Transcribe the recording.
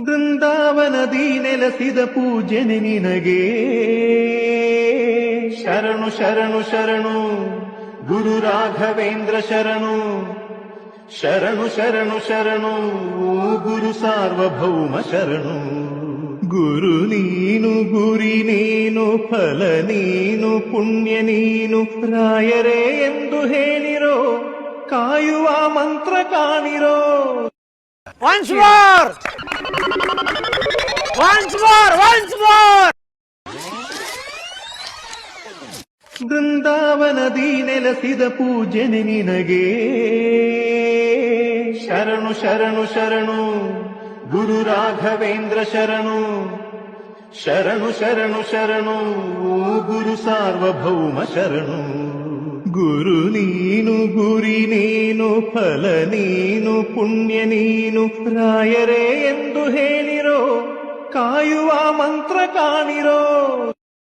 ಬೃಂದಾವನದಿ ನೆಲೆಸಿದ ಪೂಜನೆ ನಿನಗೆ ಶರಣು ಶರಣು ಶರಣು ಗುರು ರಾಘವೇಂದ್ರ ಶರಣು ಶರಣು ಶರಣು ಶರಣು ಗುರು ಸಾರ್ವಭೌಮ ಶರಣು ಗುರು ನೀನು ಗುರಿ ನೀನು ಫಲ ನೀನು ಪುಣ್ಯ ನೀನು ರಾಯರೇ ಎಂದು ಹೇಳಿರೋ ಕಾಯುವ ಮಂತ್ರ ಕಾಣಿರೋ Once more! Once more! Once more! ಬೃಂದಾವನದಿ ನೆಲೆಸಿದ ಪೂಜನೆ ನಿನಗೆ ಶರಣು ಶರಣು ಶರಣು ಗುರು ರಾಘವೇಂದ್ರ ಶರಣು ಶರಣು ಶರಣು ಶರಣು ಗುರು ಸಾರ್ವಭೌಮ ಶರಣು ಗುರು ನೀನು ಗುರಿ ನೀನು ಫಲ ನೀನು ಪುಣ್ಯ ನೀನು ರಾಯರೇ ಎಂದು ಹೇಳಿರೋ ಕಾಯುವ ಮಂತ್ರ ಕಾಣಿರೋ